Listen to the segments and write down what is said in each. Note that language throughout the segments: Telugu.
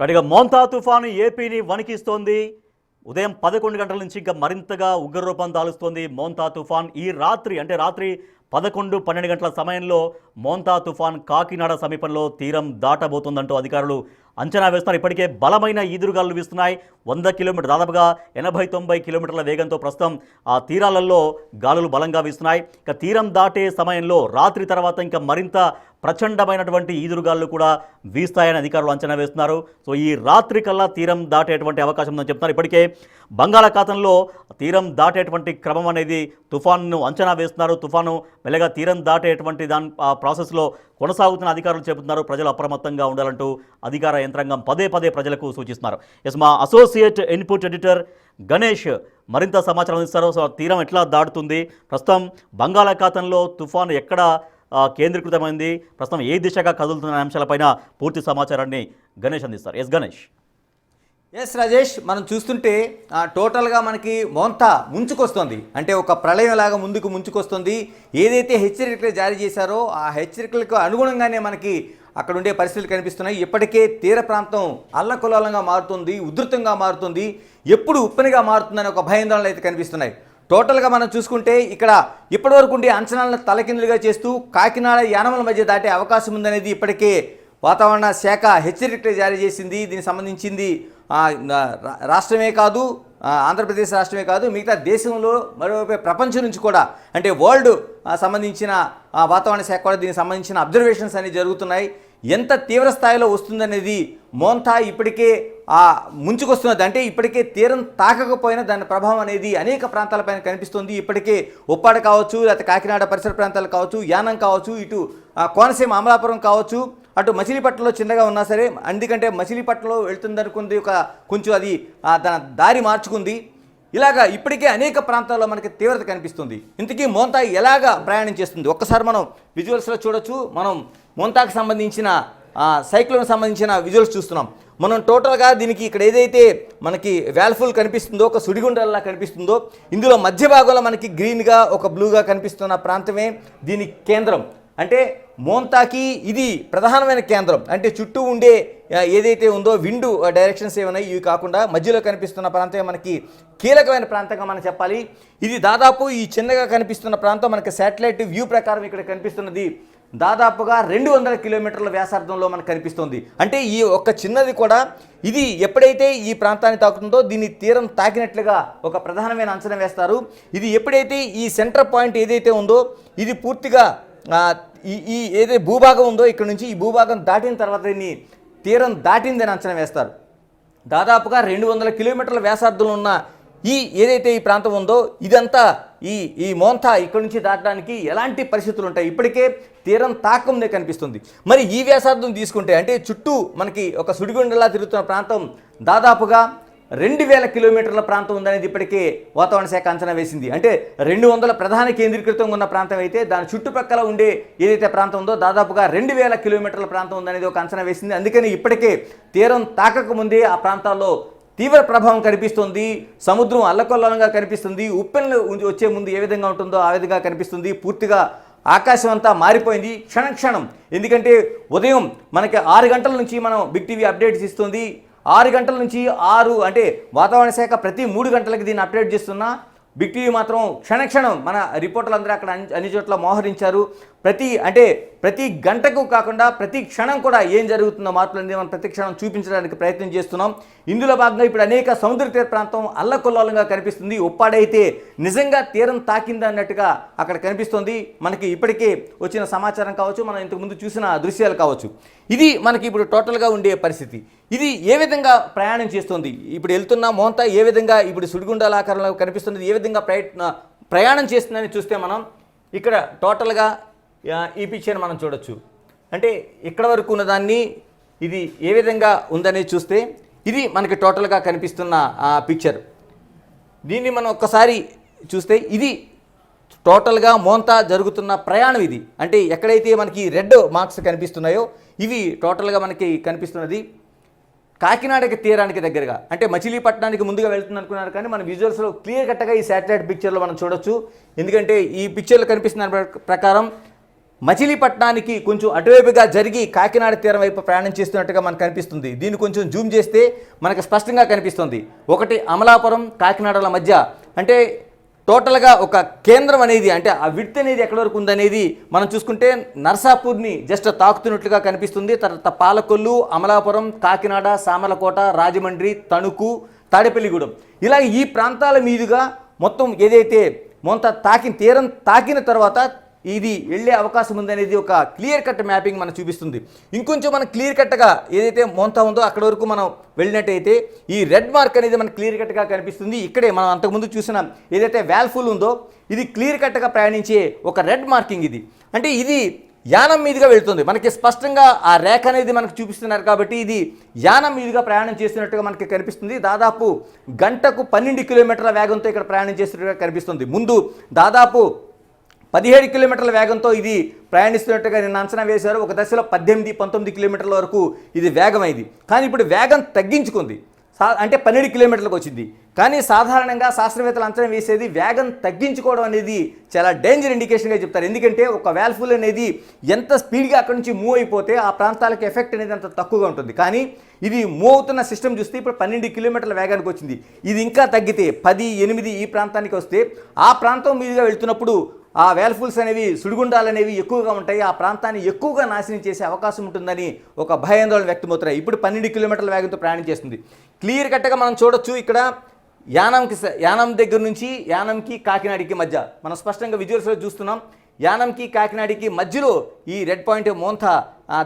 వాటిగా మోంతా తుఫాను ఏపీని వణికిస్తోంది. ఉదయం 11 గంటల నుంచి ఇంకా మరింతగా ఉగ్రరూపం దాలుస్తోంది మోంతా తుఫాన్. ఈ రాత్రి అంటే రాత్రి 11-12 గంటల సమయంలో మోంతా తుఫాన్ కాకినాడ సమీపంలో తీరం దాటబోతుందంటూ అధికారులు అంచనా వేస్తున్నారు. ఇప్పటికే బలమైన ఈదురుగాలు వీస్తున్నాయి. 100 కిలోమీటర్ దాదాపుగా 80-90 కిలోమీటర్ల వేగంతో ప్రస్తుతం ఆ తీరాలలో గాలులు బలంగా వీస్తున్నాయి. ఇక తీరం దాటే సమయంలో రాత్రి తర్వాత ఇంకా మరింత ప్రచండమైనటువంటి ఈదురుగాలు కూడా వీస్తాయని అధికారులు అంచనా వేస్తున్నారు. సో ఈ రాత్రి కల్లా తీరం దాటేటువంటి అవకాశం ఉందని చెప్తున్నారు. ఇప్పటికే బంగాళాఖాతంలో తీరం దాటేటువంటి క్రమం అనేది తుఫాన్ను అంచనా వేస్తున్నారు. తుఫాను మెల్లగా తీరం దాటేటువంటి ఆ ప్రాసెస్లో కొనసాగుతున్న అధికారులు చెబుతున్నారు. ప్రజలు అప్రమత్తంగా ఉండాలంటూ అధికార యంత్రాంగం పదే పదే ప్రజలకు సూచిస్తున్నారు. ఎస్, మా అసోసియేట్ ఇన్పుట్ ఎడిటర్ గణేష్ మరింత సమాచారం అందిస్తారు. సో తీరం ఎట్లా దాటుతుంది, ప్రస్తుతం బంగాళాఖాతంలో తుఫాను ఎక్కడ కేంద్రీకృతమైంది, ప్రస్తుతం ఏ దిశగా కదులుతున్న అంశాలపైన పూర్తి సమాచారాన్ని గణేష్ అందిస్తారు. ఎస్ గణేష్. ఎస్ రాజేష్, మనం చూస్తుంటే టోటల్గా మనకి మోంతా ముంచుకొస్తుంది. అంటే ఒక ప్రళయంలాగా ముందుకు ముంచుకొస్తుంది. ఏదైతే హెచ్చరికలు జారీ చేశారో ఆ హెచ్చరికలకు అనుగుణంగానే మనకి అక్కడ ఉండే పరిస్థితులు కనిపిస్తున్నాయి. ఇప్పటికే తీర ప్రాంతం అల్లకల్లోలంగా మారుతుంది, ఉధృతంగా మారుతుంది, ఎప్పుడు ఉప్పనిగా మారుతుందని ఒక భయాందోళనలు అయితే కనిపిస్తున్నాయి. టోటల్గా మనం చూసుకుంటే ఇక్కడ ఇప్పటివరకు ఉండే అంచనాలను తలకిందులుగా చేస్తూ కాకినాడ యానమల మధ్య దాటే అవకాశం ఉందనేది ఇప్పటికే వాతావరణ శాఖ హెచ్చరికలు జారీ చేసింది. దీనికి సంబంధించింది రాష్ట్రమే కాదు, ఆంధ్రప్రదేశ్ రాష్ట్రమే కాదు, మిగతా దేశంలో మరోవైపు ప్రపంచం నుంచి కూడా అంటే వరల్డ్ సంబంధించిన వాతావరణ శాఖ కూడా దీనికి సంబంధించిన అబ్జర్వేషన్స్ అనేవి జరుగుతున్నాయి. ఎంత తీవ్ర స్థాయిలో వస్తుందనేది మోంతా ఇప్పటికే ముంచుకొస్తున్నది. అంటే ఇప్పటికే తీరం తాకకపోయినా దాని ప్రభావం అనేది అనేక ప్రాంతాలపైన కనిపిస్తుంది. ఇప్పటికే ఉప్పాడ కావచ్చు, లేకపోతే కాకినాడ పరిసర ప్రాంతాలు కావచ్చు, యానం కావచ్చు, ఇటు కోనసీమ అమలాపురం కావచ్చు, అటు మచిలీపట్నంలో చిన్నగా ఉన్నా సరే, ఎందుకంటే మచిలీపట్నంలో వెళ్తుందనుకుంది కొంచెం అది తన దారి మార్చుకుంది. ఇలాగా ఇప్పటికే అనేక ప్రాంతాల్లో మనకి తీవ్రత కనిపిస్తుంది. ఇంతకీ మోంతా ఎలాగా ప్రయాణం చేస్తుంది ఒక్కసారి మనం విజువల్స్లో చూడొచ్చు. మనం మోంతాకు సంబంధించిన సైక్లోన్ సంబంధించిన విజువల్స్ చూస్తున్నాం. మనం టోటల్గా దీనికి ఇక్కడ ఏదైతే మనకి వ్యాల్ఫుల్ కనిపిస్తుందో, ఒక సుడిగుండల్లా కనిపిస్తుందో, ఇందులో మధ్య భాగంలో మనకి గ్రీన్గా ఒక బ్లూగా కనిపిస్తున్న ప్రాంతమే దీని కేంద్రం. అంటే మోంతాకి ఇది ప్రధానమైన కేంద్రం. అంటే చుట్టూ ఉండే ఏదైతే ఉందో విండు డైరెక్షన్స్ ఏమైనా ఇవి కాకుండా మధ్యలో కనిపిస్తున్న ప్రాంతమే మనకి కీలకమైన ప్రాంతంగా మనం చెప్పాలి. ఇది దాదాపు ఈ చిన్నగా కనిపిస్తున్న ప్రాంతం మనకి శాటిలైట్ వ్యూ ప్రకారం ఇక్కడ కనిపిస్తున్నది దాదాపుగా 200 కిలోమీటర్ల వ్యాసార్థంలో మనకు కనిపిస్తుంది. అంటే ఈ ఒక్క చిన్నది కూడా ఇది ఎప్పుడైతే ఈ ప్రాంతాన్ని తాకుతుందో దీన్ని తీరం తాకినట్లుగా ఒక ప్రధానమైన అంచనా వేస్తారు. ఇది ఎప్పుడైతే ఈ సెంటర్ పాయింట్ ఏదైతే ఉందో ఇది పూర్తిగా ఈ ఏదైతే భూభాగం ఉందో ఇక్కడ నుంచి ఈ భూభాగం దాటిన తర్వాత దీన్ని తీరం దాటిందని అంచనా వేస్తారు. దాదాపుగా 200 కిలోమీటర్ల వ్యాసార్థంలో ఉన్న ఏదైతే ఈ ప్రాంతం ఉందో ఇదంతా ఈ మోంతా ఇక్కడ నుంచి దాటడానికి ఎలాంటి పరిస్థితులు ఉంటాయి, ఇప్పటికే తీరం తాకందే కనిపిస్తుంది. మరి ఈ వ్యాసార్థం తీసుకుంటే అంటే చుట్టూ మనకి ఒక సుడిగుండలా తిరుగుతున్న ప్రాంతం దాదాపుగా 2000 కిలోమీటర్ల ప్రాంతం ఉందనేది ఇప్పటికే వాతావరణ శాఖ అంచనా వేసింది. అంటే 200 ప్రధాన కేంద్రీకృతంగా ఉన్న ప్రాంతం అయితే దాని చుట్టుపక్కల ఉండే ఏదైతే ప్రాంతం ఉందో దాదాపుగా 2000 కిలోమీటర్ల ప్రాంతం ఉందనేది ఒక అంచనా వేసింది. అందుకని ఇప్పటికే తీరం తాకకముందే ఆ ప్రాంతాల్లో తీవ్ర ప్రభావం కనిపిస్తుంది. సముద్రం అల్లకల్లోలంగా కనిపిస్తుంది. ఉప్పెనలు వచ్చే ముందు ఏ విధంగా ఉంటుందో ఆ విధంగా కనిపిస్తుంది. పూర్తిగా ఆకాశం అంతా మారిపోయింది క్షణం. ఎందుకంటే ఉదయం మనకి 6 గంటల నుంచి మనం బిగ్ టీవీ అప్డేట్స్ ఇస్తుంది. 6 గంటల నుంచి 6 అంటే వాతావరణ శాఖ ప్రతి 3 గంటలకి దీన్ని అప్డేట్ చేస్తున్నా బిగ్ టీవీ మాత్రం క్షణం మన రిపోర్టర్లు అందరూ అక్కడ అన్ని చోట్ల మోహరించారు. ప్రతి గంటకు కాకుండా ప్రతి క్షణం కూడా ఏం జరుగుతుందో మార్పులు అనేది మనం ప్రతి క్షణం చూపించడానికి ప్రయత్నం చేస్తున్నాం. ఇందులో భాగంగా ఇప్పుడు అనేక సముద్ర తీర ప్రాంతం అల్లకొల్లోలంగా కనిపిస్తుంది. ఉప్పాడైతే నిజంగా తీరం తాకింది అన్నట్టుగా అక్కడ కనిపిస్తుంది. మనకి ఇప్పటికే వచ్చిన సమాచారం కావచ్చు, మనం ఇంతకుముందు చూసిన దృశ్యాలు కావచ్చు. ఇది మనకి ఇప్పుడు టోటల్గా ఉండే పరిస్థితి. ఇది ఏ విధంగా ప్రయాణం చేస్తుంది, ఇప్పుడు వెళ్తున్న మోంతా ఏ విధంగా ఇప్పుడు సుడిగుండాల ఆకారంలో కనిపిస్తున్నది, ఏ విధంగా ప్రయాణం చేస్తుందని చూస్తే మనం ఇక్కడ టోటల్గా ఈ పిక్చర్ మనం చూడొచ్చు. అంటే ఇక్కడ వరకు ఉన్నదాన్ని ఇది ఏ విధంగా ఉందనేది చూస్తే ఇది మనకి టోటల్గా కనిపిస్తున్న పిక్చర్. దీన్ని మనం ఒక్కసారి చూస్తే ఇది టోటల్గా మోంతా జరుగుతున్న ప్రయాణం. ఇది అంటే ఎక్కడైతే మనకి రెడ్ మార్క్స్ కనిపిస్తున్నాయో ఇవి టోటల్గా మనకి కనిపిస్తున్నది కాకినాడకి తీరానికి దగ్గరగా. అంటే మచిలీపట్నానికి ముందుగా వెళ్తుంది అనుకున్నారు, కానీ మన విజువల్స్లో క్లియర్ కట్గా ఈ శాటిలైట్ పిక్చర్లో మనం చూడొచ్చు. ఎందుకంటే ఈ పిక్చర్లో కనిపిస్తున్న ప్రకారం మచిలీపట్నానికి కొంచెం అటువైపుగా జరిగి కాకినాడ తీరం వైపు ప్రయాణం చేస్తున్నట్టుగా మనకు కనిపిస్తుంది. దీన్ని కొంచెం జూమ్ చేస్తే మనకు స్పష్టంగా కనిపిస్తుంది. ఒకటి అమలాపురం కాకినాడల మధ్య అంటే టోటల్గా ఒక కేంద్రం అనేది అంటే ఆ విడ్త్ అనేది ఎక్కడి వరకు ఉందనేది మనం చూసుకుంటే నర్సాపూర్ని జస్ట్ తాకుతున్నట్లుగా కనిపిస్తుంది. తర్వాత పాలకొల్లు, అమలాపురం, కాకినాడ, సామర్లకోట, రాజమండ్రి, తణుకు, తాడేపల్లిగూడెం ఇలా ఈ ప్రాంతాల మీదుగా మొత్తం ఏదైతే తీరం తాకిన తర్వాత ఇది వెళ్ళే అవకాశం ఉందనేది ఒక క్లియర్ కట్ మ్యాపింగ్ మనం చూపిస్తుంది. ఇంకొంచెం మనం క్లియర్ కట్గా ఏదైతే మోంతా ఉందో అక్కడ వరకు మనం వెళ్ళినట్టయితే ఈ రెడ్ మార్క్ అనేది మనకు క్లియర్ కట్గా కనిపిస్తుంది. ఇక్కడే మనం అంతకుముందు చూసిన ఏదైతే వ్యాల్ఫుల్ ఉందో ఇది క్లియర్ కట్గా ప్రయాణించే ఒక రెడ్ మార్కింగ్ ఇది. అంటే ఇది యానం మీదుగా వెళ్తుంది. మనకి స్పష్టంగా ఆ రేఖ అనేది మనకు చూపిస్తున్నారు కాబట్టి ఇది యానం మీదుగా ప్రయాణం చేస్తున్నట్టుగా మనకి కనిపిస్తుంది. దాదాపు గంటకు 12 కిలోమీటర్ల వేగంతో ఇక్కడ ప్రయాణం చేస్తున్నట్టుగా కనిపిస్తుంది. ముందు దాదాపు 17 కిలోమీటర్ల వేగంతో ఇది ప్రయాణిస్తున్నట్టుగా నిన్న అంచనా వేశారు. ఒక దశలో 18-19 కిలోమీటర్ల వరకు ఇది వేగమైంది. కానీ ఇప్పుడు వేగం తగ్గించుకుంది, అంటే 12 కిలోమీటర్లకు వచ్చింది. కానీ సాధారణంగా శాస్త్రవేత్తలు అంచనా వేసేది వేగం తగ్గించుకోవడం అనేది చాలా డేంజర్ ఇండికేషన్గా చెప్తారు. ఎందుకంటే ఒక వ్యాల్ఫుల్ అనేది ఎంత స్పీడ్గా అక్కడి నుంచి మూవ్ అయిపోతే ఆ ప్రాంతాలకు ఎఫెక్ట్ అనేది అంత తక్కువగా ఉంటుంది. కానీ ఇది మూవ్ అవుతున్న సిస్టమ్ చూస్తే ఇప్పుడు 12 కిలోమీటర్ల వేగానికి వచ్చింది. ఇది ఇంకా తగ్గితే 10-8 ఈ ప్రాంతానికి వస్తే ఆ ప్రాంతం మీదుగా వెళ్తున్నప్పుడు ఆ వేల్ఫుల్స్ అనేవి సుడిగుండాలు అనేవి ఎక్కువగా ఉంటాయి. ఆ ప్రాంతాన్ని ఎక్కువగా నాశనం చేసే అవకాశం ఉంటుందని ఒక భయాందోళన వ్యక్తమవుతున్నాయి. ఇప్పుడు 12 కిలోమీటర్ల వేగంతో ప్రయాణం చేస్తుంది. క్లియర్ కట్గా మనం చూడొచ్చు. ఇక్కడ యానం దగ్గర నుంచి యానంకి కాకినాడకి మధ్య మనం స్పష్టంగా విజువల్స్లో చూస్తున్నాం. యానంకి కాకినాడకి మధ్యలో ఈ రెడ్ పాయింట్ మోంతా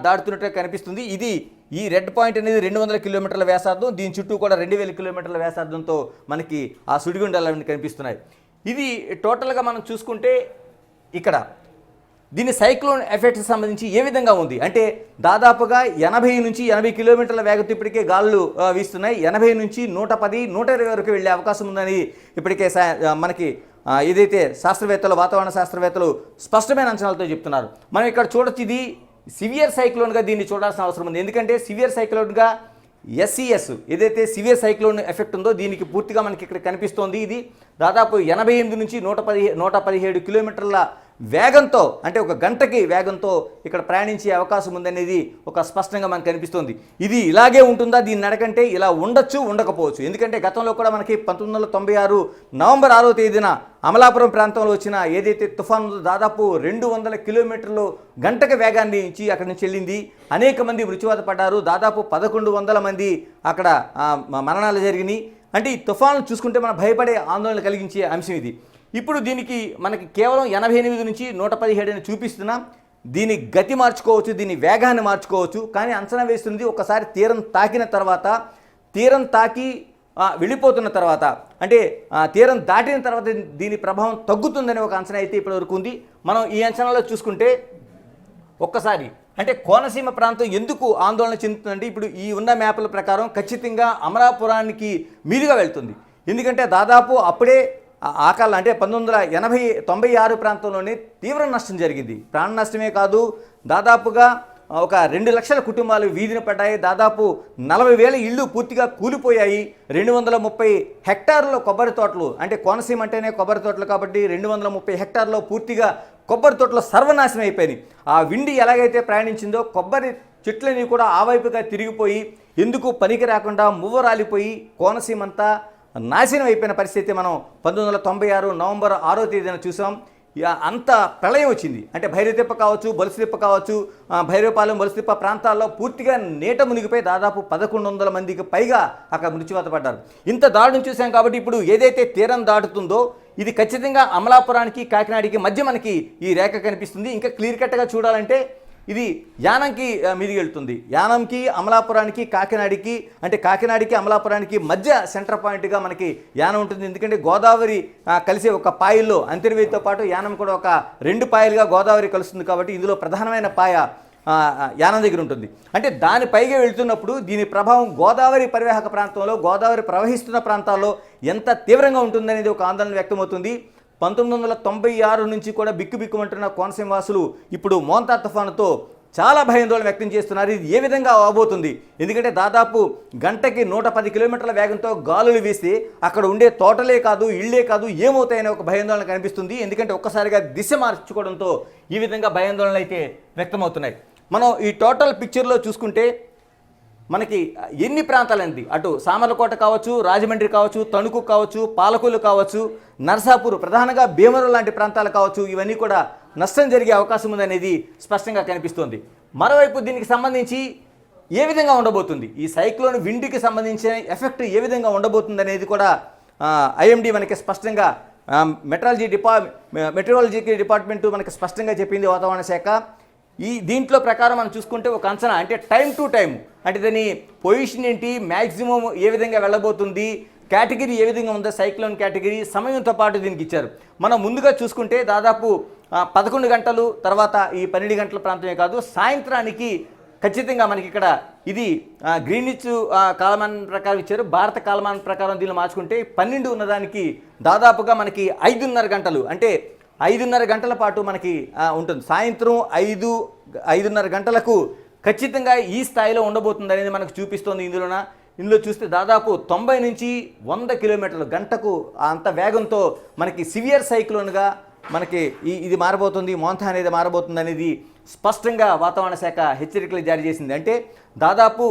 దాటుతున్నట్టుగా కనిపిస్తుంది. ఈ రెడ్ పాయింట్ అనేది 200 కిలోమీటర్ల వ్యాసార్థం, దీని చుట్టూ కూడా 2000 కిలోమీటర్ల వ్యాసార్థంతో మనకి ఆ సుడిగుండాలు కనిపిస్తున్నాయి. ఇది టోటల్గా మనం చూసుకుంటే ఇక్కడ దీని సైక్లోన్ ఎఫెక్ట్కి సంబంధించి ఏ విధంగా ఉంది అంటే దాదాపుగా 80 కిలోమీటర్ల వేగంతో ఇప్పటికే గాలులు వీస్తున్నాయి. 80 నుంచి 110, 120 వరకు వెళ్ళే అవకాశం ఉందని ఇప్పటికే మనకి ఏదైతే శాస్త్రవేత్తలు, వాతావరణ శాస్త్రవేత్తలు స్పష్టమైన అంచనాలతో చెప్తున్నారు. మనం ఇక్కడ చూడొచ్చు, ఇది సివియర్ సైక్లోన్గా దీన్ని చూడాల్సిన అవసరం ఉంది. ఎందుకంటే సివియర్ సైక్లోన్గా SCS ఏదైతే సివియర్ సైక్లోన్ ఎఫెక్ట్ ఉందో దీనికి పూర్తిగా మనకి ఇక్కడ కనిపిస్తోంది. ఇది దాదాపు 88 నుంచి 117 కిలోమీటర్ల వేగంతో అంటే ఒక గంటకి వేగంతో ఇక్కడ ప్రయాణించే అవకాశం ఉందనేది ఒక స్పష్టంగా మనకు కనిపిస్తుంది. ఇది ఇలాగే ఉంటుందా, దీని నడకంటే ఇలా ఉండొచ్చు, ఉండకపోవచ్చు. ఎందుకంటే గతంలో కూడా మనకి 1996 నవంబర్ 6వ తేదీన అమలాపురం ప్రాంతంలో వచ్చిన ఏదైతే తుఫాను దాదాపు 200 కిలోమీటర్లు గంటకి వేగాన్ని ఇచ్చి అక్కడి నుంచి వెళ్ళింది. అనేక మంది మృత్యువాత పడ్డారు. దాదాపు 1100 మంది అక్కడ మరణాలు జరిగినాయి. అంటే ఈ తుఫాను చూసుకుంటే మనం భయపడే ఆందోళన కలిగించే అంశం ఇది. ఇప్పుడు దీనికి మనకి కేవలం 88 నుంచి 117 అని చూపిస్తున్నాం. దీని గతి మార్చుకోవచ్చు, దీని వేగాన్ని మార్చుకోవచ్చు. కానీ అంచనా వేస్తుంది ఒకసారి తీరం తాకిన తర్వాత, తీరం తాకి వెళ్ళిపోతున్న తర్వాత అంటే తీరం దాటిన తర్వాత దీని ప్రభావం తగ్గుతుందనే ఒక అంచనా అయితే ఇప్పటివరకు ఉంది. మనం ఈ అంచనాలో చూసుకుంటే ఒక్కసారి అంటే కోనసీమ ప్రాంతం ఎందుకు ఆందోళన చెందుతుందంటే ఇప్పుడు ఈ ఉన్న మ్యాప్ల ప్రకారం ఖచ్చితంగా అమలాపురానికి మీదుగా వెళ్తుంది. ఎందుకంటే దాదాపు అప్పుడే ఆ కాలం అంటే 1996 ప్రాంతంలోనే తీవ్ర నష్టం జరిగింది. ప్రాణ నష్టమే కాదు, దాదాపుగా ఒక 2 లక్షల కుటుంబాలు వీధిన పడ్డాయి. దాదాపు 40,000 ఇళ్ళు పూర్తిగా కూలిపోయాయి. 230 హెక్టార్ల కొబ్బరి తోటలు, అంటే కోనసీమ అంటేనే కొబ్బరి తోటలు కాబట్టి 230 హెక్టార్లో పూర్తిగా కొబ్బరి తోటలు సర్వనాశనం అయిపోయినాయి. ఆ విండి ఎలాగైతే ప్రయాణించిందో కొబ్బరి చెట్లని కూడా ఆ వైపుగా తిరిగిపోయి ఎందుకు పనికి రాకుండా మువ్వ రాలిపోయి కోనసీమంతా నాశనం అయిపోయిన పరిస్థితి మనం 1996 నవంబర్ 6వ తేదీన చూసాం. అంత ప్రళయం వచ్చింది. అంటే భైరవతిప్ప కావచ్చు, బొలసతిప్ప కావచ్చు, భైరవపాలెం, బొలసతిప్ప ప్రాంతాల్లో పూర్తిగా నీట మునిగిపోయి దాదాపు 1100 మందికి పైగా అక్కడ మృత్యువాత పడ్డారు. ఇంత దాడును చూసాం కాబట్టి ఇప్పుడు ఏదైతే తీరం దాటుతుందో ఇది ఖచ్చితంగా అమలాపురానికి కాకినాడకి మధ్య మనకి ఈ రేఖ కనిపిస్తుంది. ఇంకా క్లియర్ కట్గా చూడాలంటే ఇది యానంకి మీదికి వెళ్తుంది. యానంకి, అమలాపురానికి, కాకినాడకి అంటే కాకినాడకి అమలాపురానికి మధ్య సెంటర్ పాయింట్గా మనకి యానం ఉంటుంది. ఎందుకంటే గోదావరి కలిసే ఒక పాయల్లో అంతర్వేదితో పాటు యానం కూడా ఒక 2 పాయలుగా గోదావరి కలుస్తుంది కాబట్టి ఇందులో ప్రధానమైన పాయ యానం దగ్గర ఉంటుంది. అంటే దాని పైగా వెళ్తున్నప్పుడు దీని ప్రభావం గోదావరి పరివాహక ప్రాంతంలో, గోదావరి ప్రవహిస్తున్న ప్రాంతాల్లో ఎంత తీవ్రంగా ఉంటుందనేది ఒక ఆందోళన వ్యక్తమవుతుంది. 1996 నుంచి కూడా బిక్కుబిక్కుమంటున్న కోనసీమ వాసులు ఇప్పుడు మోంతా తుఫానుతో చాలా భయాందోళన వ్యక్తం చేస్తున్నారు. ఇది ఏ విధంగా అవబోతుంది? ఎందుకంటే దాదాపు గంటకి 110 కిలోమీటర్ల వేగంతో గాలులు వీస్తే అక్కడ ఉండే తోటలే కాదు, ఇళ్లే కాదు, ఏమవుతాయనే ఒక భయాందోళన కనిపిస్తుంది. ఎందుకంటే ఒక్కసారిగా దిశ మార్చుకోవడంతో ఈ విధంగా భయాందోళనలు అయితే వ్యక్తమవుతున్నాయి. మనం ఈ టోటల్ పిక్చర్లో చూసుకుంటే మనకి ఎన్ని ప్రాంతాలండి, అటు సామర్లకోట కావచ్చు, రాజమండ్రి కావచ్చు, తణుకు కావచ్చు, పాలకొల్లు కావచ్చు, నర్సాపూర్, ప్రధానంగా భీమవరం లాంటి ప్రాంతాలు కావచ్చు, ఇవన్నీ కూడా నష్టం జరిగే అవకాశం ఉందనేది స్పష్టంగా కనిపిస్తోంది. మరోవైపు దీనికి సంబంధించి ఏ విధంగా ఉండబోతుంది, ఈ సైక్లోన్ విండ్కి సంబంధించిన ఎఫెక్ట్ ఏ విధంగా ఉండబోతుంది అనేది కూడా ఐఎండీ మనకి స్పష్టంగా మెట్రాలజీ డిపార్ట్మెంట్ మనకి స్పష్టంగా చెప్పింది, వాతావరణ శాఖ. దీంట్లో ప్రకారం మనం చూసుకుంటే ఒక అంచనా, అంటే టైం టు టైం, అంటే దాని పొజిషన్ ఏంటి, మ్యాక్సిమం ఏ విధంగా వెళ్ళబోతుంది, కేటగిరీ ఏ విధంగా ఉందో, సైక్లోన్ కేటగిరీ సమయంతో పాటు దీనికి ఇచ్చారు. మనం ముందుగా చూసుకుంటే దాదాపు 11 గంటలు, తర్వాత ఈ 12 గంటల ప్రాంతమే కాదు, సాయంత్రానికి ఖచ్చితంగా మనకి ఇక్కడ ఇది గ్రీనిచ్ కాలమానం ప్రకారం ఇచ్చారు. భారత కాలమానం ప్రకారం దీన్ని మార్చుకుంటే 12 ఉన్నదానికి దాదాపుగా మనకి 5:30 గంటలు, అంటే 5:30 గంటల పాటు మనకి ఉంటుంది. సాయంత్రం 5:30 గంటలకు ఖచ్చితంగా ఈ స్థాయిలో ఉండబోతుంది అనేది మనకు చూపిస్తోంది. ఇందులో చూస్తే దాదాపు 90 నుంచి 100 కిలోమీటర్లు గంటకు అంత వేగంతో మనకి సివియర్ సైక్లోన్గా మనకి ఇది మారబోతుంది, మోంతా అనేది మారబోతుంది అనేది స్పష్టంగా వాతావరణ శాఖ హెచ్చరికలు జారీ చేసింది. అంటే దాదాపు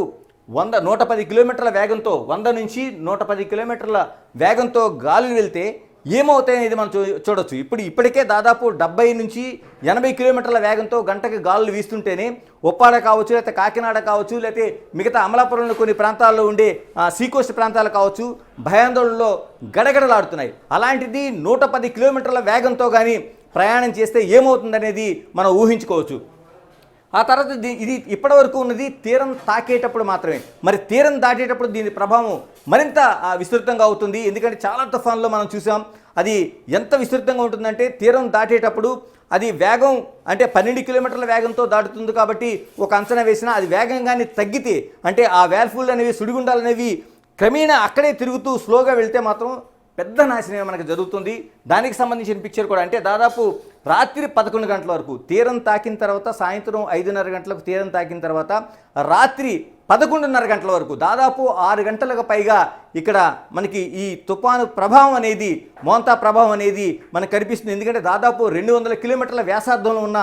110 కిలోమీటర్ల వేగంతో, 100 నుంచి 110 కిలోమీటర్ల వేగంతో గాలులు వెళ్తే ఏమవుతాయనేది మనం చూడొచ్చు. ఇప్పటికే దాదాపు 70 నుంచి 80 కిలోమీటర్ల వేగంతో గంటకి గాలులు వీస్తుంటేనే ఉప్పాడ కావచ్చు, లేకపోతే కాకినాడ కావచ్చు, లేకపోతే మిగతా అమలాపురంలో కొన్ని ప్రాంతాల్లో ఉండే సీకోస్ట్ ప్రాంతాలు కావచ్చు, భయాందోళనలో గడగడలాడుతున్నాయి. అలాంటిది 110 కిలోమీటర్ల వేగంతో కానీ ప్రయాణం చేస్తే ఏమవుతుందనేది మనం ఊహించుకోవచ్చు. ఆ తర్వాత ఇది ఇప్పటివరకు ఉన్నది తీరం తాకేటప్పుడు మాత్రమే. మరి తీరం దాటేటప్పుడు దీని ప్రభావం మరింత విస్తృతంగా అవుతుంది. ఎందుకంటే చాలా తుఫాన్లో మనం చూసాం, అది ఎంత విస్తృతంగా ఉంటుందంటే తీరం దాటేటప్పుడు అది వేగం అంటే 12 కిలోమీటర్ల వేగంతో దాటుతుంది. కాబట్టి ఒక అంచనా వేసినా అది వేగంగానే తగ్గితే, అంటే ఆ వేల్ఫుల్ అనేవి, సుడిగుండాలు అనేవి క్రమేణా అక్కడే తిరుగుతూ స్లోగా వెళ్తే మాత్రం పెద్ద నాశనమే మనకు జరుగుతుంది. దానికి సంబంధించిన పిక్చర్ కూడా, అంటే దాదాపు రాత్రి 11 గంటల వరకు తీరం తాకిన తర్వాత, సాయంత్రం 5:30 గంటలకు తీరం తాకిన తర్వాత రాత్రి 11:30 గంటల వరకు దాదాపు 6 గంటలకు పైగా ఇక్కడ మనకి ఈ తుఫాను ప్రభావం అనేది, మోంతా ప్రభావం అనేది మనకు కనిపిస్తుంది. ఎందుకంటే దాదాపు 200 కిలోమీటర్ల వ్యాసార్థంలో ఉన్న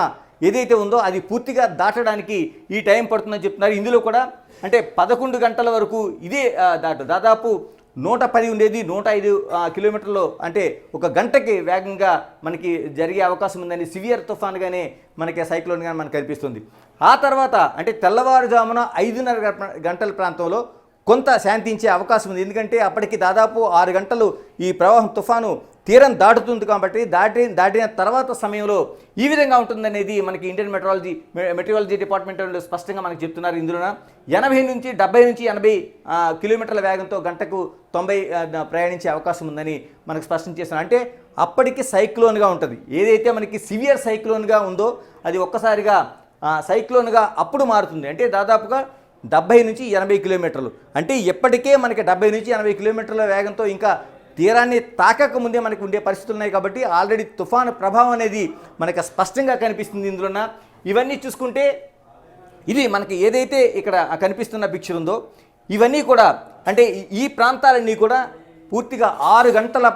ఏదైతే ఉందో అది పూర్తిగా దాటడానికి ఈ టైం పడుతుందని చెప్తున్నారు. ఇందులో కూడా అంటే 11 గంటల వరకు ఇదే దాదాపు 110 ఉండేది 105 కిలోమీటర్లు, అంటే ఒక గంటకి వేగంగా మనకి జరిగే అవకాశం ఉందని సివియర్ తుఫాన్గానే మనకి సైక్లోన్గా మనకు కనిపిస్తుంది. ఆ తర్వాత అంటే తెల్లవారుజామున 5:30 గంటల ప్రాంతంలో కొంత శాంతించే అవకాశం ఉంది. ఎందుకంటే అప్పటికి దాదాపు 6 గంటలు ఈ ప్రవాహం తుఫాను తీరం దాటుతుంది. కాబట్టి దాటిన తర్వాత సమయంలో ఈ విధంగా ఉంటుందనేది మనకి ఇండియన్ మెట్రాలజీ డిపార్ట్మెంట్ వాళ్ళు స్పష్టంగా మనకు చెప్తున్నారు. ఇందులో 80 నుంచి 70 నుంచి 80 కిలోమీటర్ల వేగంతో గంటకు 90 ప్రయాణించే అవకాశం ఉందని మనకు స్పష్టం చేస్తున్నారు. అంటే అప్పటికి సైక్లోన్గా ఉంటుంది. ఏదైతే మనకి సివియర్ సైక్లోన్గా ఉందో అది ఒక్కసారిగా సైక్లోన్గా అప్పుడు మారుతుంది. అంటే దాదాపుగా 70 నుంచి 80 కిలోమీటర్లు, అంటే ఇప్పటికే మనకి 70 నుంచి 80 కిలోమీటర్ల వేగంతో ఇంకా తీరాన్ని తాకక ముందే మనకు ఉండే పరిస్థితులు ఉన్నాయి. కాబట్టి ఆల్రెడీ తుఫాను ప్రభావం అనేది మనకు స్పష్టంగా కనిపిస్తుంది. ఇందులో ఇవన్నీ చూసుకుంటే ఇది మనకి ఏదైతే ఇక్కడ కనిపిస్తున్న పిక్చర్ ఉందో ఇవన్నీ కూడా అంటే ఈ ప్రాంతాలన్నీ కూడా పూర్తిగా 6 గంటల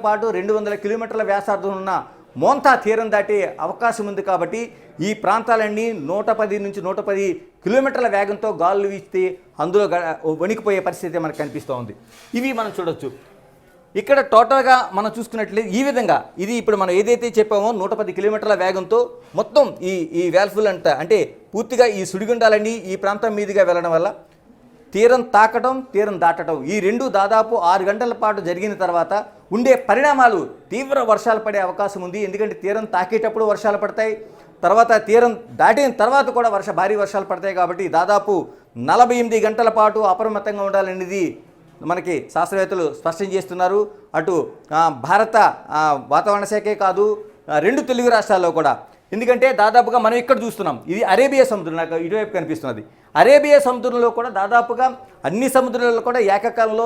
పాటు 200 కిలోమీటర్ల వ్యాసార్థం ఉన్న మోంతా తీరం దాటే అవకాశం ఉంది. కాబట్టి ఈ ప్రాంతాలన్నీ 110 నుంచి 110 కిలోమీటర్ల వేగంతో గాలులు వీస్తే అందులో వణికిపోయే పరిస్థితి మనకు కనిపిస్తూ ఉంది. ఇవి మనం చూడొచ్చు. ఇక్కడ టోటల్గా మనం చూసుకున్నట్లయితే ఈ విధంగా ఇది ఇప్పుడు మనం ఏదైతే చెప్పామో 110 కిలోమీటర్ల వేగంతో మొత్తం ఈ వేల్ఫుల్ అంటే పూర్తిగా ఈ సుడిగుండాలన్నీ ఈ ప్రాంతం మీదుగా వెళ్ళడం వల్ల తీరం తాకటం, తీరం దాటడం ఈ రెండు దాదాపు 6 గంటల పాటు జరిగిన తర్వాత ఉండే పరిణామాలు తీవ్ర వర్షాలు పడే అవకాశం ఉంది. ఎందుకంటే తీరం తాకేటప్పుడు వర్షాలు పడతాయి, తర్వాత తీరం దాటిన తర్వాత కూడా భారీ వర్షాలు పడతాయి. కాబట్టి దాదాపు 48 గంటల పాటు అప్రమత్తంగా ఉండాలనేది మనకి శాస్త్రవేత్తలు స్పష్టం చేస్తున్నారు. అటు భారత వాతావరణ శాఖే కాదు, 2 తెలుగు రాష్ట్రాల్లో కూడా. ఎందుకంటే దాదాపుగా మనం ఇక్కడ చూస్తున్నాం, ఇది అరేబియా సముద్రం, నాకు ఇటువైపు కనిపిస్తున్నది. అరేబియా సముద్రంలో కూడా దాదాపుగా అన్ని సముద్రాల్లో కూడా ఏకకాలంలో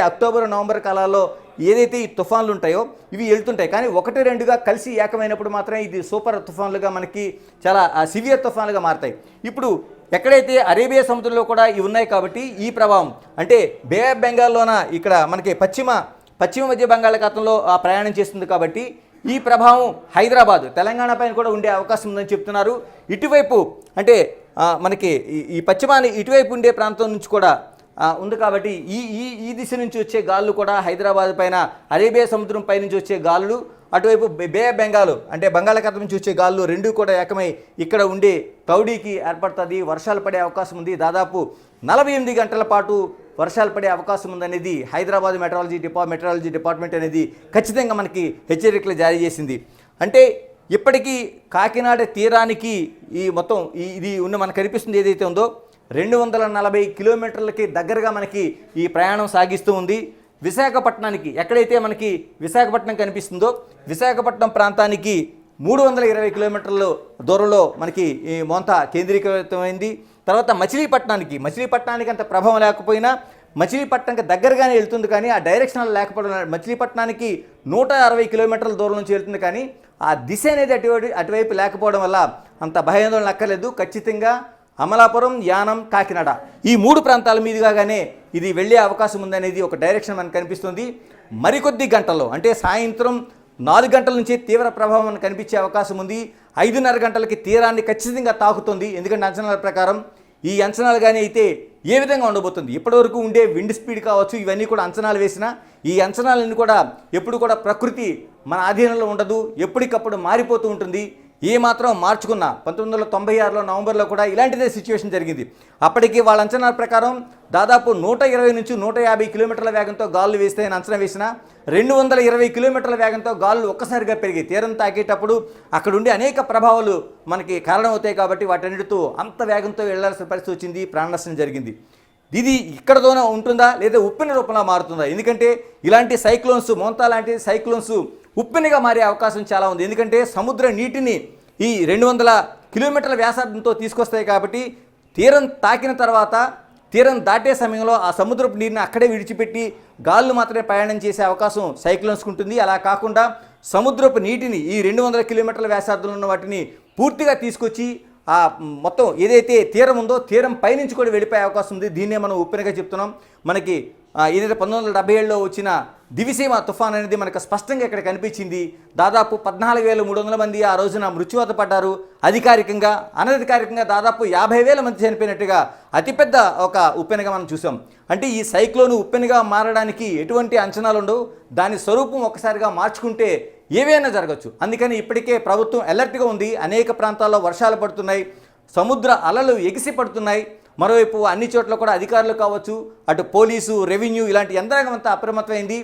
అక్టోబర్ నవంబర్ కాలాల్లో ఏదైతే ఈ తుఫాన్లు ఉంటాయో ఇవి వెళ్తుంటాయి, కానీ ఒకటి రెండుగా కలిసి ఏకమైనప్పుడు మాత్రమే ఇది సూపర్ తుఫాన్లుగా మనకి చాలా సివియర్ తుఫాన్లుగా మారతాయి. ఇప్పుడు ఎక్కడైతే అరేబియా సముద్రంలో కూడా ఇవి ఉన్నాయి కాబట్టి ఈ ప్రభావం అంటే బే ఆఫ్ బెంగాల్లోన ఇక్కడ మనకి పశ్చిమ మధ్య బంగాళాఖాతంలో ప్రయాణం చేస్తుంది కాబట్టి ఈ ప్రభావం హైదరాబాద్ తెలంగాణ పైన కూడా ఉండే అవకాశం ఉందని చెప్తున్నారు. ఇటువైపు అంటే మనకి ఈ పశ్చిమాన్ని ఇటువైపు ఉండే ప్రాంతం నుంచి కూడా ఉంది కాబట్టి ఈ దిశ నుంచి వచ్చే గాలులు కూడా హైదరాబాద్ పైన అరేబియా సముద్రం పై నుంచి వచ్చే గాలులు, అటువైపు బే ఆఫ్ బెంగాల్ అంటే బంగాళాఖాతం నుంచి వచ్చే గాలులు రెండూ కూడా ఏకమై ఇక్కడ ఉండే క్లౌడీకి ఏర్పడుతుంది. వర్షాలు పడే అవకాశం ఉంది. దాదాపు 48 గంటల పాటు వర్షాలు పడే అవకాశం ఉందనేది హైదరాబాద్ మెట్రాలజీ డిపార్ట్మెంట్ అనేది ఖచ్చితంగా మనకి హెచ్చరికలు జారీ చేసింది. అంటే ఇప్పటికీ కాకినాడ తీరానికి ఈ మొత్తం ఇది ఉన్న మనకు కనిపిస్తుంది ఏదైతే ఉందో 240 కిలోమీటర్లకి దగ్గరగా మనకి ఈ ప్రయాణం సాగిస్తూ ఉంది. విశాఖపట్నానికి ఎక్కడైతే మనకి విశాఖపట్నం కనిపిస్తుందో విశాఖపట్నం ప్రాంతానికి 320 కిలోమీటర్ల దూరంలో మనకి ఈ మోంతా కేంద్రీకృతమైంది. తర్వాత మచిలీపట్నానికి అంత ప్రభావం లేకపోయినా మచిలీపట్నంకి దగ్గరగానే వెళ్తుంది, కానీ ఆ డైరెక్షనల్ లేకపోవడం మచిలీపట్నానికి 160 కిలోమీటర్ల దూరం నుంచి వెళ్తుంది, కానీ ఆ దిశ అనేది అటువైపు లేకపోవడం వల్ల అంత భయాందోళన అక్కర్లేదు. ఖచ్చితంగా అమలాపురం, యానం, కాకినాడ ఈ 3 ప్రాంతాల మీదుగానే ఇది వెళ్ళే అవకాశం ఉందనేది ఒక డైరెక్షన్ మనకు కనిపిస్తుంది. మరికొద్ది గంటల్లో అంటే సాయంత్రం 4 గంటల నుంచి తీవ్ర ప్రభావం మనకు కనిపించే అవకాశం ఉంది. 5:30 గంటలకి తీరాన్ని ఖచ్చితంగా తాకుతుంది. ఎందుకంటే అంచనాల ప్రకారం ఈ అంచనాలు కానీ అయితే ఏ విధంగా ఉండబోతుంది, ఇప్పటివరకు ఉండే విండ్ స్పీడ్ కావచ్చు, ఇవన్నీ కూడా అంచనాలు వేసినా ఈ అంచనాలన్నీ కూడా ఎప్పుడు కూడా ప్రకృతి మన ఆధీనంలో ఉండదు, ఎప్పటికప్పుడు మారిపోతూ ఉంటుంది. ఏ మాత్రం మార్చుకున్నా 1996లో నవంబర్లో కూడా ఇలాంటిదే సిచ్యువేషన్ జరిగింది. అప్పటికి వాళ్ళ అంచనాల ప్రకారం దాదాపు 120 నుంచి 150 కిలోమీటర్ల వేగంతో గాలులు వేస్తాయని అంచనా వేసిన 220 కిలోమీటర్ల వేగంతో గాలులు ఒక్కసారిగా పెరిగాయి. తీరం తాకేటప్పుడు అక్కడ ఉండే అనేక ప్రభావాలు మనకి కారణమవుతాయి కాబట్టి వాటన్నిటితో అంత వేగంతో వెళ్లాల్సిన పరిస్థితి వచ్చింది, ప్రాణనష్టం జరిగింది. ఇది ఇక్కడతోనే ఉంటుందా లేదా ఉప్పెన రూపంలో మారుతుందా? ఎందుకంటే ఇలాంటి సైక్లోన్స్ మోంతా లాంటి సైక్లోన్స్ ఉప్పెనగా మారే అవకాశం చాలా ఉంది. ఎందుకంటే సముద్ర నీటిని ఈ 200 కిలోమీటర్ల వ్యాసార్థంతో తీసుకొస్తాయి కాబట్టి తీరం తాకిన తర్వాత తీరం దాటే సమయంలో ఆ సముద్రపు నీరుని అక్కడే విడిచిపెట్టి గాలులు మాత్రమే ప్రయాణం చేసే అవకాశం సైక్లోన్స్కి ఉంటుంది. అలా కాకుండా సముద్రపు నీటిని ఈ 200 కిలోమీటర్ల వ్యాసార్థంలో ఉన్న వాటిని పూర్తిగా తీసుకొచ్చి ఆ మొత్తం ఏదైతే తీరం ఉందో తీరం పైనుంచి కూడా వెళ్ళిపోయే అవకాశం ఉంది. దీన్నే మనం ఉప్పెనగా చెప్తున్నాం. మనకి ఏదైతే 1977లో వచ్చిన దివిసీమ తుఫాన్ అనేది మనకు స్పష్టంగా ఇక్కడ కనిపించింది. దాదాపు 14,300 మంది ఆ రోజున మృత్యువాత పడ్డారు. అధికారికంగా అనధికారికంగా దాదాపు 50,000 మంది చనిపోయినట్టుగా అతిపెద్ద ఒక ఉప్పెనగా మనం చూసాం. అంటే ఈ సైక్లోన్ ఉప్పెనగా మారడానికి ఎటువంటి అంచనాలు ఉండవు. దాని స్వరూపం ఒకసారిగా మార్చుకుంటే ఏవైనా జరగచ్చు. అందుకని ఇప్పటికే ప్రభుత్వం అలర్ట్గా ఉంది. అనేక ప్రాంతాల్లో వర్షాలు పడుతున్నాయి, సముద్ర అలలు ఎగిసి పడుతున్నాయి. మరోవైపు అన్ని చోట్ల కూడా అధికారులు కావచ్చు, అటు పోలీసు, రెవెన్యూ ఇలాంటి యంత్రాంగం అంతా అప్రమత్తమైంది.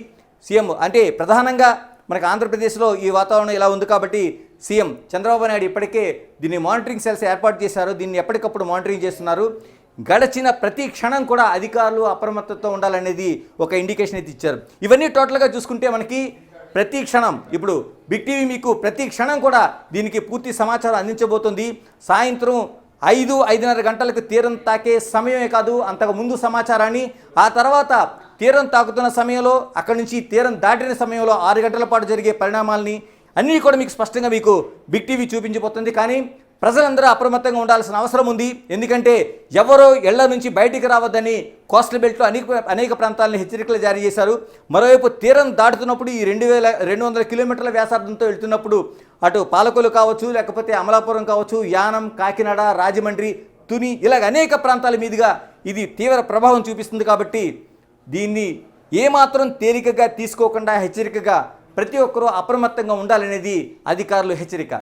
సీఎం అంటే ప్రధానంగా మనకు ఆంధ్రప్రదేశ్లో ఈ వాతావరణం ఇలా ఉంది కాబట్టి సీఎం చంద్రబాబు నాయుడు ఇప్పటికే దీన్ని మానిటరింగ్ సెల్స్ ఏర్పాటు చేశారు. దీన్ని ఎప్పటికప్పుడు మానిటరింగ్ చేస్తున్నారు. గడిచిన ప్రతి క్షణం కూడా అధికారులు అప్రమత్తతో ఉండాలనేది ఒక ఇండికేషన్ అయితే ఇచ్చారు. ఇవన్నీ టోటల్గా చూసుకుంటే మనకి ప్రతి క్షణం ఇప్పుడు బిగ్ టీవీ మీకు ప్రతి క్షణం కూడా దీనికి పూర్తి సమాచారం అందించబోతుంది. సాయంత్రం 5-5:30 గంటలకు తీరం తాకే సమయమే కాదు, అంతకు ముందు సమాచారాన్ని, ఆ తర్వాత తీరం తాకుతున్న సమయంలో అక్కడి నుంచి తీరం దాటిన సమయంలో 6 గంటల పాటు జరిగే పరిణామాలని అన్నీ కూడా మీకు స్పష్టంగా మీకు బిగ్ టీవీ చూపించబోతుంది. కానీ ప్రజలందరూ అప్రమత్తంగా ఉండాల్సిన అవసరం ఉంది. ఎందుకంటే ఎవరో ఇళ్ల నుంచి బయటికి రావద్దని కోస్టల్ బెల్ట్లో అనేక ప్రాంతాలను హెచ్చరికలు జారీ చేశారు. మరోవైపు తీరం దాటుతున్నప్పుడు ఈ 2,200 కిలోమీటర్ల వ్యాసార్థంతో వెళ్తున్నప్పుడు అటు పాలకొలు కావచ్చు, లేకపోతే అమలాపురం కావచ్చు, యానం, కాకినాడ, రాజమండ్రి, తుని ఇలాగ అనేక ప్రాంతాల మీదుగా ఇది తీవ్ర ప్రభావం చూపిస్తుంది. కాబట్టి దీన్ని ఏమాత్రం తేలికగా తీసుకోకుండా హెచ్చరికగా ప్రతి ఒక్కరూ అప్రమత్తంగా ఉండాలనేది అధికారుల హెచ్చరిక.